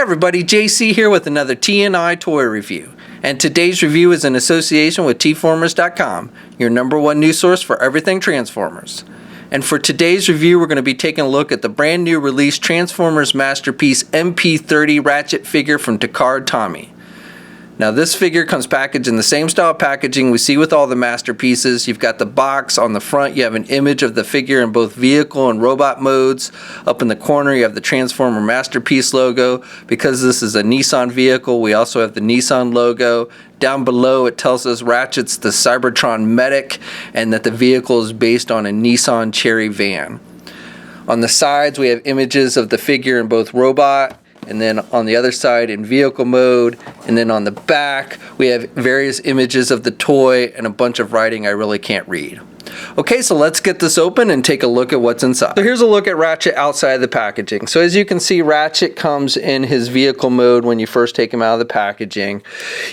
everybody, JC here with another T&I toy review. And today's review is in association with Tformers.com, your #1 news source for everything Transformers. And for today's review, we're going to be taking a look at the brand new release Transformers Masterpiece MP-30 Ratchet figure from Takara Tomy. Now this figure comes packaged in the same style packaging we see with all the masterpieces. You've got the box on the front, you have an image of the figure in both vehicle and robot modes. Up in the corner you have the Transformer Masterpiece logo. Because this is a Nissan vehicle, we also have the Nissan logo. Down below it tells us Ratchet's the Cybertron medic and that the vehicle is based on a Nissan Cherry van. On the sides we have images of the figure in both robot, and then on the other side in vehicle mode, and then on the back we have various images of the toy and a bunch of writing I really can't read. Okay, so let's get this open and take a look at what's inside. So here's a look at Ratchet outside of the packaging. So as you can see, Ratchet comes in his vehicle mode when you first take him out of the packaging.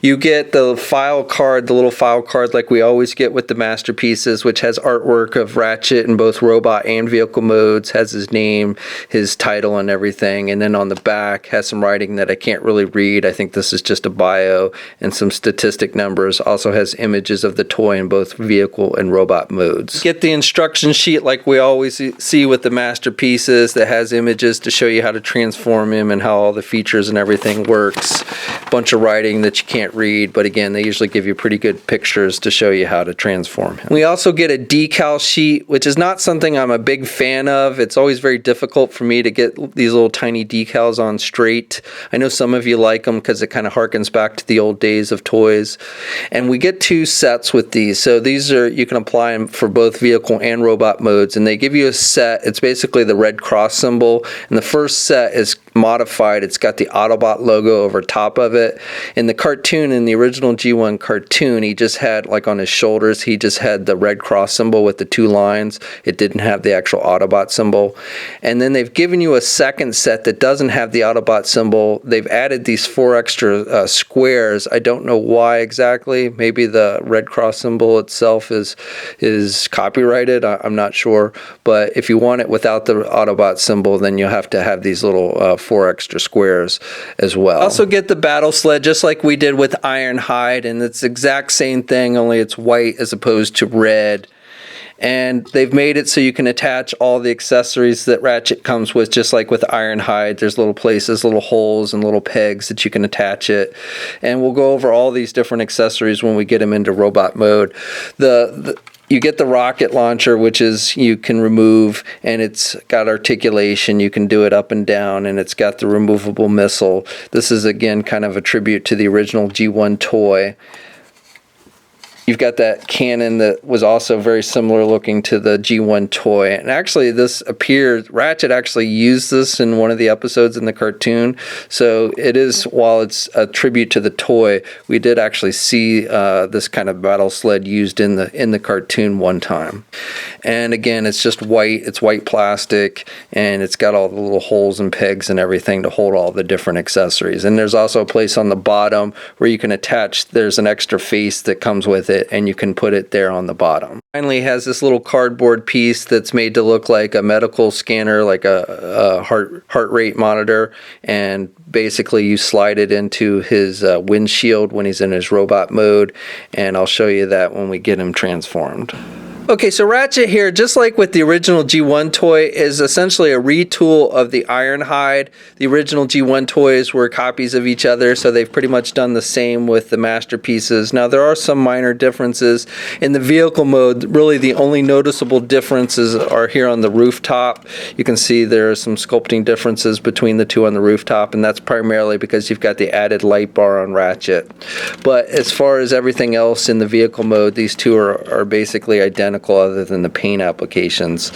You get the file card, the little file card like we always get with the masterpieces, which has artwork of Ratchet in both robot and vehicle modes, has his name, his title and everything, and then on the back has some writing that I can't really read. I think this is just a bio and some statistic numbers. Also has images of the toy in both vehicle and robot modes. Get the instruction sheet like we always see with the masterpieces that has images to show you how to transform him and how all the features and everything works. Bunch of writing that you can't read, but again they usually give you pretty good pictures to show you how to transform him. We also get a decal sheet, which is not something I'm a big fan of. It's always very difficult for me to get these little tiny decals on straight. I know some of you like them because it kind of harkens back to the old days of toys. And we get 2 sets with these. So these are, you can apply them for both vehicle and robot modes, and they give you a set. It's basically the red cross symbol, and the first set is modified. It's got the Autobot logo over top of it. In the cartoon, in the original G1 cartoon, he just had, like on his shoulders, he just had the red cross symbol with the 2 lines. It didn't have the actual Autobot symbol. And then they've given you a second set that doesn't have the Autobot symbol. They've added these 4 extra squares. I don't know why exactly. Maybe the red cross symbol itself is copyrighted. I'm not sure. But if you want it without the Autobot symbol, then you'll have to have these little 4 extra squares as well. Also get the battle sled just like we did with Ironhide, and it's the exact same thing, only it's white as opposed to red. And they've made it so you can attach all the accessories that Ratchet comes with, just like with Ironhide. There's little places, little holes and little pegs that you can attach it. And we'll go over all these different accessories when we get them into robot mode. You get the rocket launcher, which is you can remove, and it's got articulation. You can do it up and down, and it's got the removable missile. This is again kind of a tribute to the original G1 toy. You've got that cannon that was also very similar looking to the G1 toy. And actually this appears, Ratchet actually used this in one of the episodes in the cartoon. So it is, while it's a tribute to the toy, we did actually see this kind of battle sled used in the cartoon one time. And again, it's just white, it's white plastic, and it's got all the little holes and pegs and everything to hold all the different accessories. And there's also a place on the bottom where you can attach, there's an extra face that comes with it, and you can put it there on the bottom. Finally, it has this little cardboard piece that's made to look like a medical scanner, like a heart rate monitor, and basically you slide it into his windshield when he's in his robot mode, and I'll show you that when we get him transformed. Okay, so Ratchet here, just like with the original G1 toy, is essentially a retool of the Ironhide. The original G1 toys were copies of each other, so they've pretty much done the same with the masterpieces. Now, there are some minor differences. In the vehicle mode, really the only noticeable differences are here on the rooftop. You can see there are some sculpting differences between the 2 on the rooftop, and that's primarily because you've got the added light bar on Ratchet. But as far as everything else in the vehicle mode, these 2 are basically identical, other than the paint applications.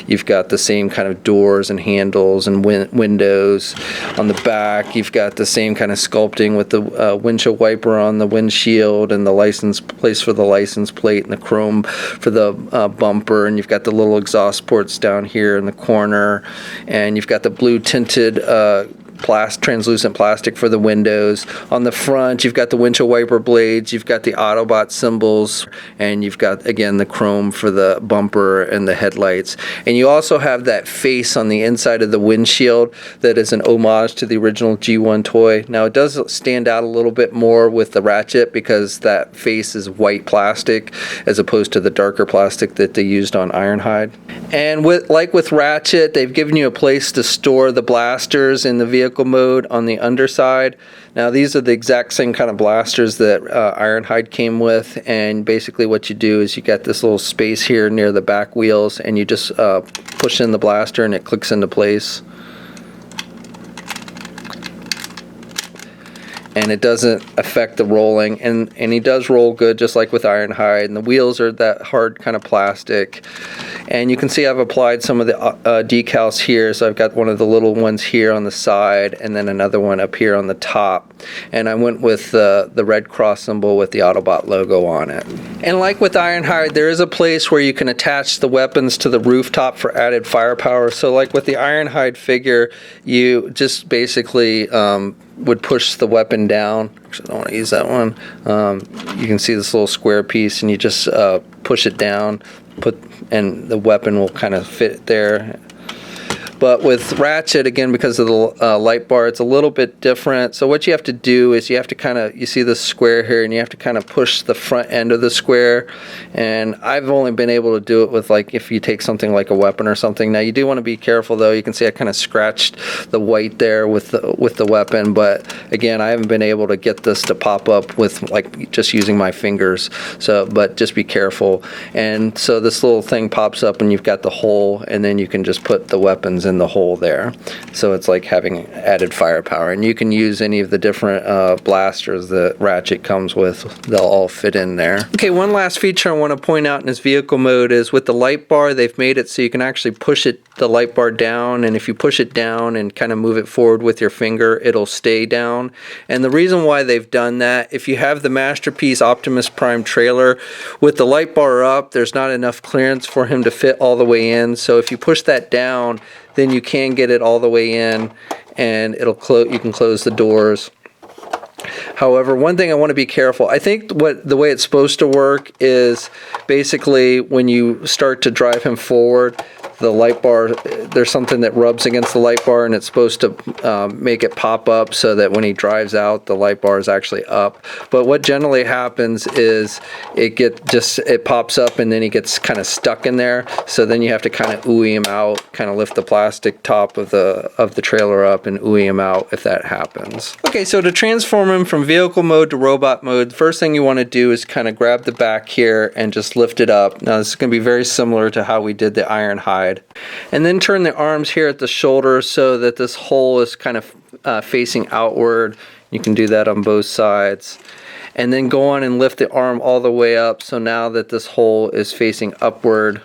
You've got the same kind of doors and handles and windows. On the back, you've got the same kind of sculpting with the windshield wiper on the windshield, and the license place for the license plate, and the chrome for the bumper, and you've got the little exhaust ports down here in the corner, and you've got the blue tinted translucent plastic for the windows. On the front, you've got the windshield wiper blades, you've got the Autobot symbols, and you've got, again, the chrome for the bumper and the headlights. And you also have that face on the inside of the windshield that is an homage to the original G1 toy. Now, it does stand out a little bit more with the Ratchet because that face is white plastic as opposed to the darker plastic that they used on Ironhide. And like with Ratchet, they've given you a place to store the blasters in the vehicle mode on the underside. Now, these are the exact same kind of blasters that Ironhide came with, and basically what you do is you got this little space here near the back wheels, and you just push in the blaster and it clicks into place. And it doesn't affect the rolling, and he does roll good just like with Ironhide, and the wheels are that hard kind of plastic. And you can see I've applied some of the decals here, so I've got one of the little ones here on the side and then another one up here on the top, and I went with the red cross symbol with the Autobot logo on it. And like with Ironhide, there is a place where you can attach the weapons to the rooftop for added firepower. So like with the Ironhide figure, you just basically would push the weapon down. Actually, I don't want to use that one. You can see this little square piece, and you just push it down, and the weapon will kind of fit there. But with Ratchet, again, because of the light bar, it's a little bit different. So what you have to do is you have to kind of, you see this square here, and you have to kind of push the front end of the square. And I've only been able to do it with, like, if you take something like a weapon or something. Now, you do want to be careful, though. You can see I kind of scratched the white there with the weapon. But again, I haven't been able to get this to pop up with, like, just using my fingers. So, but just be careful. And so this little thing pops up, and you've got the hole, and then you can just put the weapons in the hole there. So it's like having added firepower, and you can use any of the different blasters that Ratchet comes with. They'll all fit in there. Okay, one last feature I want to point out in this vehicle mode is with the light bar, they've made it so you can actually push the light bar down, and if you push it down and kind of move it forward with your finger, it'll stay down. And the reason why they've done that, if you have the Masterpiece Optimus Prime trailer with the light bar up, there's not enough clearance for him to fit all the way in. So if you push that down, then you can get it all the way in, and it'll you can close the doors. However, one thing I want to be careful, I think the way it's supposed to work is basically when you start to drive him forward, the light bar, there's something that rubs against the light bar, and it's supposed to make it pop up so that when he drives out, the light bar is actually up. But what generally happens is it pops up, and then he gets kind of stuck in there. So then you have to kind of ooey him out, kind of lift the plastic top of the trailer up and ooey him out if that happens. Okay, so to transform him from vehicle mode to robot mode, the first thing you want to do is kind of grab the back here and just lift it up. Now this is going to be very similar to how we did the Ironhide. And then turn the arms here at the shoulder so that this hole is kind of facing outward. You can do that on both sides. And then go on and lift the arm all the way up, so now that this hole is facing upward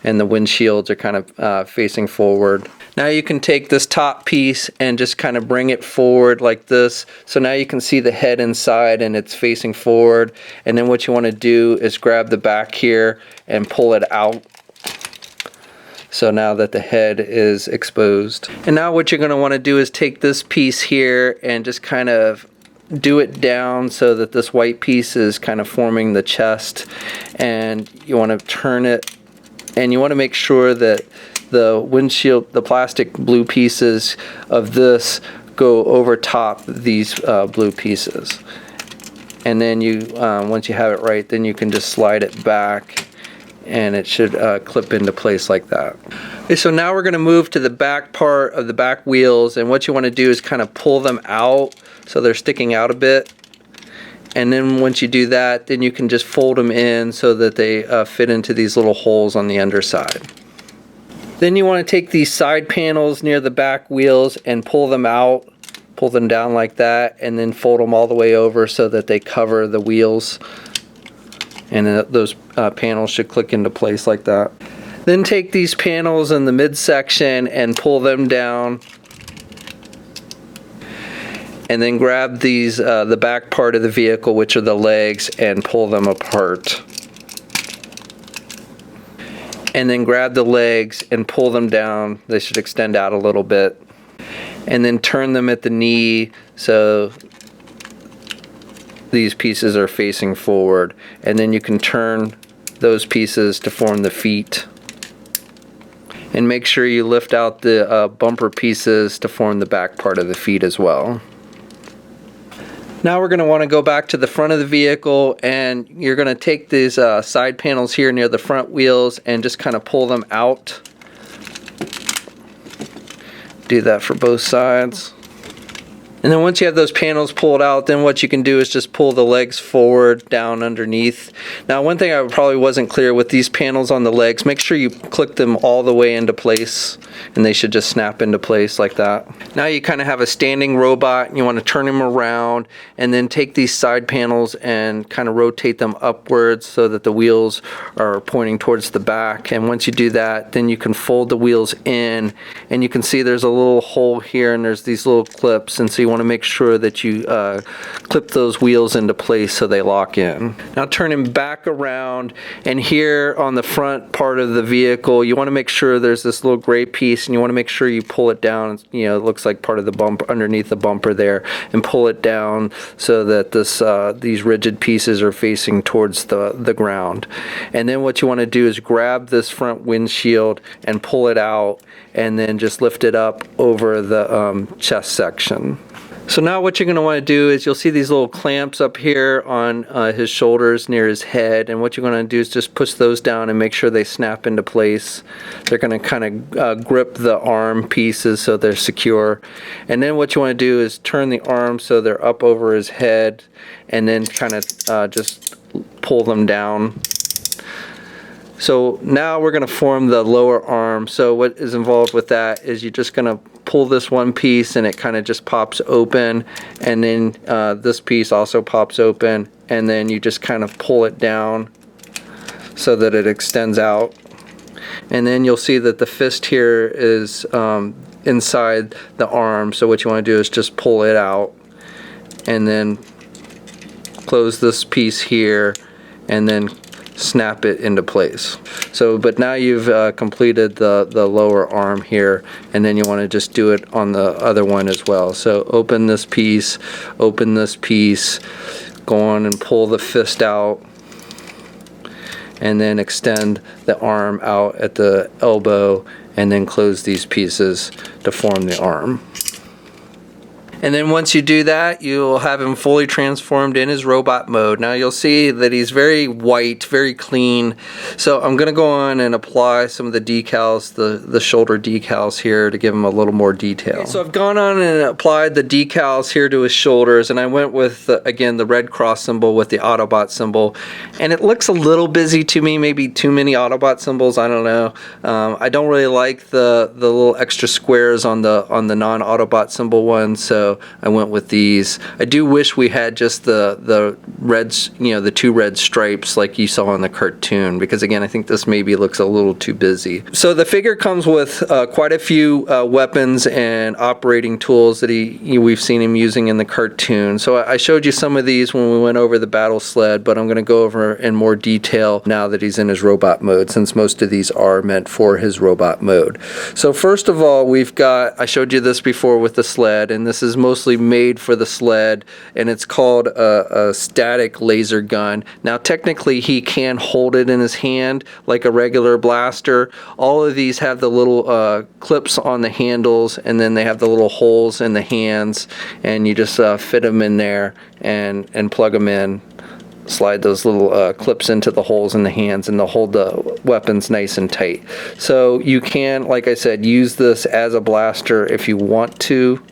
and the windshields are kind of facing forward. Now you can take this top piece and just kind of bring it forward like this. So now you can see the head inside and it's facing forward. And then what you want to do is grab the back here and pull it out. So now that the head is exposed. And now what you're going to want to do is take this piece here and just kind of do it down so that this white piece is kind of forming the chest. And you want to turn it, and you want to make sure that the windshield, the plastic blue pieces of this go over top these blue pieces. And then you, once you have it right, then you can just slide it back, and it should clip into place like that. Okay, so now we're going to move to the back part of the back wheels, and what you want to do is kind of pull them out so they're sticking out a bit. And then once you do that, then you can just fold them in so that they fit into these little holes on the underside. Then you want to take these side panels near the back wheels and pull them out, pull them down like that, and then fold them all the way over so that they cover the wheels. And those panels should click into place like that. Then take these panels in the midsection and pull them down. And then grab these, the back part of the vehicle, which are the legs, and pull them apart. And then grab the legs and pull them down. They should extend out a little bit. and then turn them at the knee so these pieces are facing forward, and then you can turn those pieces to form the feet, and make sure you lift out the bumper pieces to form the back part of the feet as well. Now we're going to want to go back to the front of the vehicle, and you're going to take these side panels here near the front wheels and just kind of pull them out. Do that for both sides. And then once you have those panels pulled out, then what you can do is just pull the legs forward, down underneath. Now, one thing I probably wasn't clear with these panels on the legs, make sure you click them all the way into place, and they should just snap into place like that. Now you kind of have a standing robot, and you want to turn him around, and then take these side panels and kind of rotate them upwards so that the wheels are pointing towards the back. And once you do that, then you can fold the wheels in, and you can see there's a little hole here, and there's these little clips, and so you want to make sure that you clip those wheels into place so they lock in. Now turn him back around, and here on the front part of the vehicle, you want to make sure there's this little gray piece, and you want to make sure you pull it down. You know, it looks like part of the bumper underneath the bumper there, and pull it down so that these rigid pieces are facing towards the ground. And then what you want to do is grab this front windshield and pull it out, and then just lift it up over the chest section. So now what you're going to want to do is you'll see these little clamps up here on his shoulders near his head, and what you're going to do is just push those down and make sure they snap into place. They're going to kind of grip the arm pieces so they're secure. And then what you want to do is turn the arms so they're up over his head, and then kind of just pull them down. So now we're going to form the lower arm. So what is involved with that is you're just going to pull this one piece, and it kind of just pops open, and then this piece also pops open, and then you just kind of pull it down so that it extends out. And then you'll see that the fist here is inside the arm. So what you want to do is just pull it out, and then close this piece here, and then snap it into place. So, but now you've completed the lower arm here, and then you want to just do it on the other one as well. So open this piece, go on and pull the fist out, and then extend the arm out at the elbow, and then close these pieces to form the arm. And then once you do that, you'll have him fully transformed in his robot mode. Now you'll see that he's very white, very clean. So I'm going to go on and apply some of the decals, the shoulder decals here, to give him a little more detail. Okay, so I've gone on and applied the decals here to his shoulders, and I went with, again, the red cross symbol with the Autobot symbol. And it looks a little busy to me, maybe too many Autobot symbols, I don't know. I don't really like the little extra squares on the non-Autobot symbol one, so I went with these. I do wish we had just the reds, you know, the two red stripes like you saw in the cartoon, because again, I think this maybe looks a little too busy. So the figure comes with quite a few weapons and operating tools that we've seen him using in the cartoon. So I showed you some of these when we went over the battle sled, but I'm going to go over in more detail now that he's in his robot mode, since most of these are meant for his robot mode. So first of all, we've got, I showed you this before with the sled, and this is mostly made for the sled, and it's called a static laser gun. Now technically he can hold it in his hand like a regular blaster. All of these have the little clips on the handles, and then they have the little holes in the hands, and you just fit them in there and plug them in. Slide those little clips into the holes in the hands, and they'll hold the weapons nice and tight. So you can, like I said, use this as a blaster if you want to,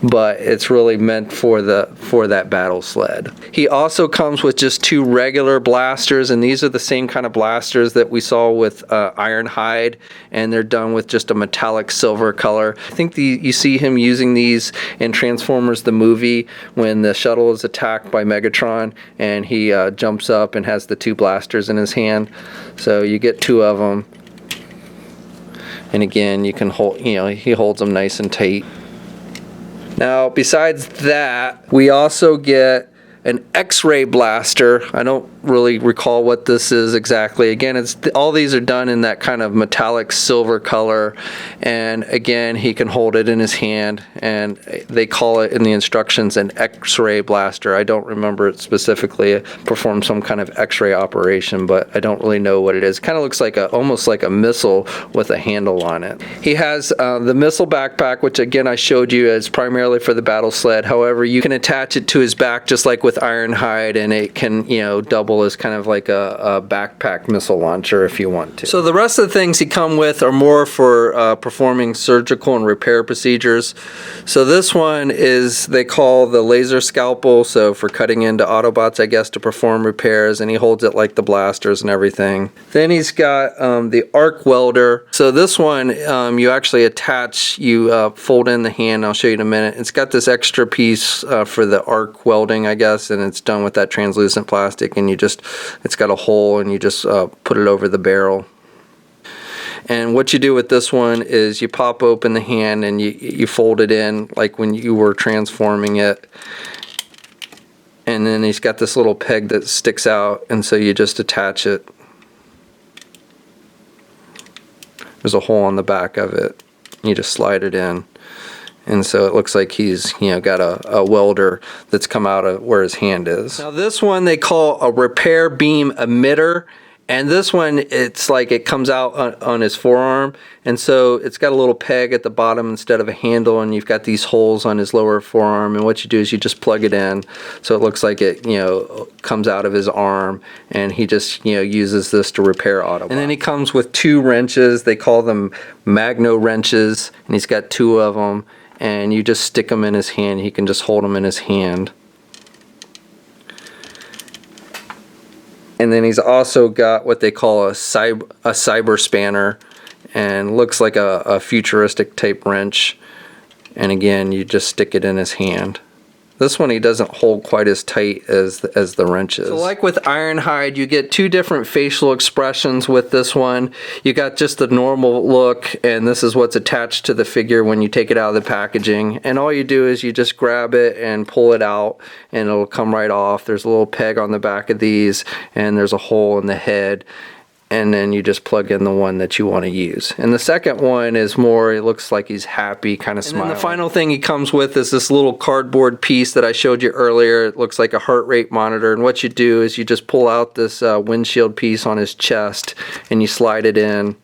but it's really meant for that battle sled. He also comes with just two regular blasters, and these are the same kind of blasters that we saw with Ironhide, and they're done with just a metallic silver color. I think you see him using these in Transformers the movie when the shuttle is attacked by Megatron, and he jumps up and has the two blasters in his hand. So you get two of them, and again, you can hold, you know, he holds them nice and tight. Now, besides that, we also get an X-ray blaster. I don't really recall what this is exactly. Again, all these are done in that kind of metallic silver color, and again, he can hold it in his hand, and they call it in the instructions an X-ray blaster. I don't remember it specifically. It performs some kind of X-ray operation, but I don't really know what it is. It kind of looks like almost like a missile with a handle on it. He has the missile backpack, which again I showed you is primarily for the battle sled. However, you can attach it to his back just like with Ironhide, and it can, you know, double as kind of like a backpack missile launcher if you want to. So the rest of the things he come with are more for performing surgical and repair procedures. So this one is, they call the laser scalpel, so for cutting into Autobots, I guess, to perform repairs, and he holds it like the blasters and everything. Then he's got the arc welder. So this one you actually attach, you fold in the hand. I'll show you in a minute. It's got this extra piece for the arc welding, I guess, and it's done with that translucent plastic, and it's got a hole, and you just put it over the barrel. And what you do with this one is you pop open the hand and you fold it in like when you were transforming it. And then he's got this little peg that sticks out, and so you just attach it. There's a hole on the back of it. You just slide it in. And so it looks like he's, you know, got a welder that's come out of where his hand is. Now this one they call a repair beam emitter. And this one, it's like it comes out on his forearm, and so it's got a little peg at the bottom instead of a handle, and you've got these holes on his lower forearm, and what you do is you just plug it in, so it looks like it, you know, comes out of his arm, and he just, you know, uses this to repair Autobots. And then he comes with 2 wrenches. They call them Magno wrenches, and he's got 2 of them, and you just stick them in his hand. He can just hold them in his hand. And then he's also got what they call a cyber spanner, and looks like a futuristic type wrench. And again, you just stick it in his hand. This one he doesn't hold quite as tight as the wrenches. So like with Ironhide, you get 2 different facial expressions with this one. You got just the normal look, and this is what's attached to the figure when you take it out of the packaging. And all you do is you just grab it and pull it out, and it'll come right off. There's a little peg on the back of these, and there's a hole in the head. And then you just plug in the one that you want to use. And the second one is more, it looks like he's happy, kind of smiling. And then the final thing he comes with is this little cardboard piece that I showed you earlier. It looks like a heart rate monitor, and what you do is you just pull out this windshield piece on his chest, and you slide it in,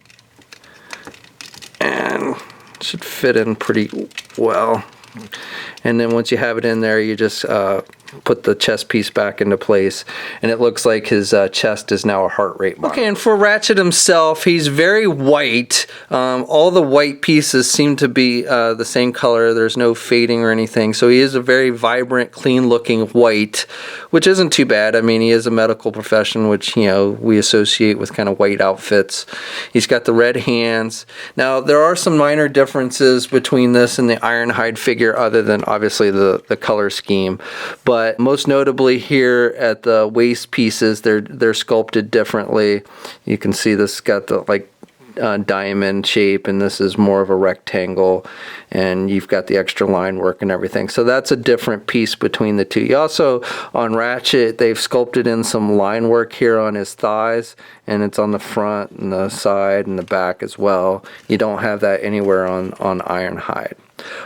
and it should fit in pretty well. And then once you have it in there, you just put the chest piece back into place, and it looks like his chest is now a heart rate monitor. Okay, and for Ratchet himself, he's very white. All the white pieces seem to be the same color. There's no fading or anything, so he is a very vibrant, clean looking white, which isn't too bad. I mean, he is a medical profession, which, you know, we associate with kind of white outfits. He's got the red hands. Now there are some minor differences between this and the Ironhide figure, other than obviously the color scheme, but most notably here at the waist pieces, they're sculpted differently. You can see this got the like diamond shape, and this is more of a rectangle, and you've got the extra line work and everything. So that's a different piece between the two. You also, on Ratchet, they've sculpted in some line work here on his thighs, and it's on the front and the side and the back as well. You don't have that anywhere on Ironhide.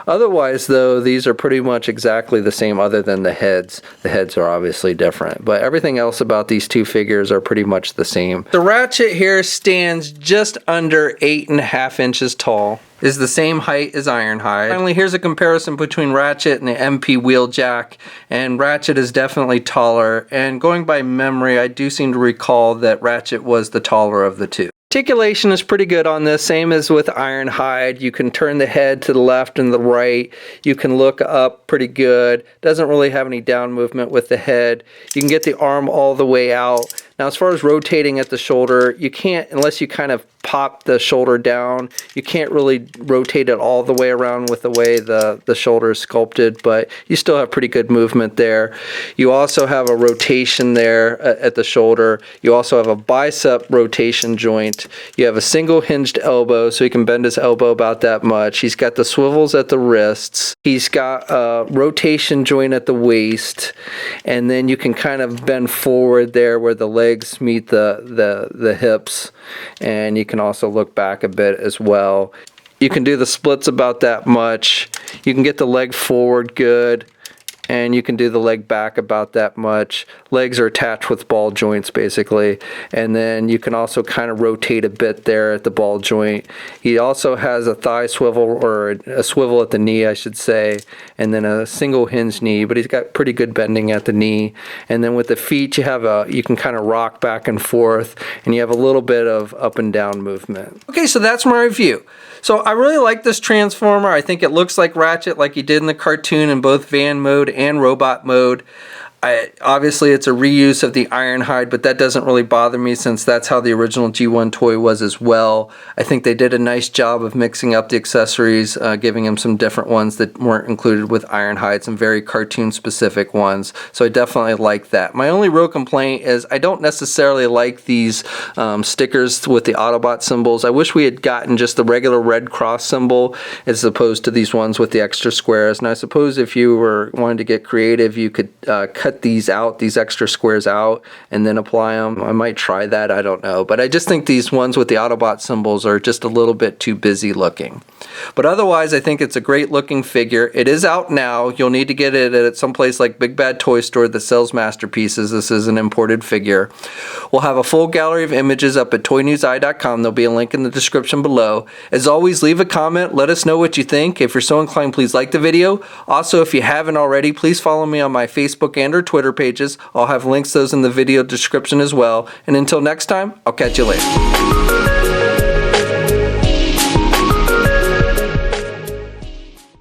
Otherwise, though, these are pretty much exactly the same, other than the heads. The heads are obviously different, but everything else about these two figures are pretty much the same. The Ratchet here stands just under 8.5 inches tall, is the same height as Ironhide. Finally, here's a comparison between Ratchet and the MP Wheeljack, and Ratchet is definitely taller, and going by memory, I do seem to recall that Ratchet was the taller of the two. Articulation is pretty good on this, same as with Ironhide. You can turn the head to the left and the right. You can look up pretty good. Doesn't really have any down movement with the head. You can get the arm all the way out. Now, as far as rotating at the shoulder, you can't, unless you kind of pop the shoulder down, you can't really rotate it all the way around with the way the shoulder is sculpted, but you still have pretty good movement there. You also have a rotation there at the shoulder. You also have a bicep rotation joint. You have a single hinged elbow, so he can bend his elbow about that much. He's got the swivels at the wrists. He's got a rotation joint at the waist, and then you can kind of bend forward there where the legs meet the hips, and you can also look back a bit as well. You can do the splits about that much. You can get the leg forward good, and you can do the leg back about that much. Legs are attached with ball joints basically, and then you can also kind of rotate a bit there at the ball joint. He also has a thigh swivel, or a swivel at the knee I should say, and then a single hinge knee, but he's got pretty good bending at the knee. And then with the feet you can kind of rock back and forth, and you have a little bit of up and down movement. Okay, so that's my review. So I really like this Transformer. I think it looks like Ratchet, like he did in the cartoon, in both van mode and robot mode. Obviously it's a reuse of the Ironhide, but that doesn't really bother me since that's how the original G1 toy was as well. I think they did a nice job of mixing up the accessories, giving him some different ones that weren't included with Ironhide, some very cartoon specific ones. So I definitely like that. My only real complaint is I don't necessarily like these stickers with the Autobot symbols. I wish we had gotten just the regular red cross symbol as opposed to these ones with the extra squares. And I suppose if you were wanting to get creative, you could cut these extra squares out, and then apply them. I might try that, I don't know. But I just think these ones with the Autobot symbols are just a little bit too busy looking. But otherwise, I think it's a great looking figure. It is out now. You'll need to get it at some place like Big Bad Toy Store that sells masterpieces. This is an imported figure. We'll have a full gallery of images up at toynewseye.com. There'll be a link in the description below. As always, leave a comment. Let us know what you think. If you're so inclined, please like the video. Also, if you haven't already, please follow me on my Facebook and or Twitter pages. I'll have links to those in the video description as well. And until next time, I'll catch you later.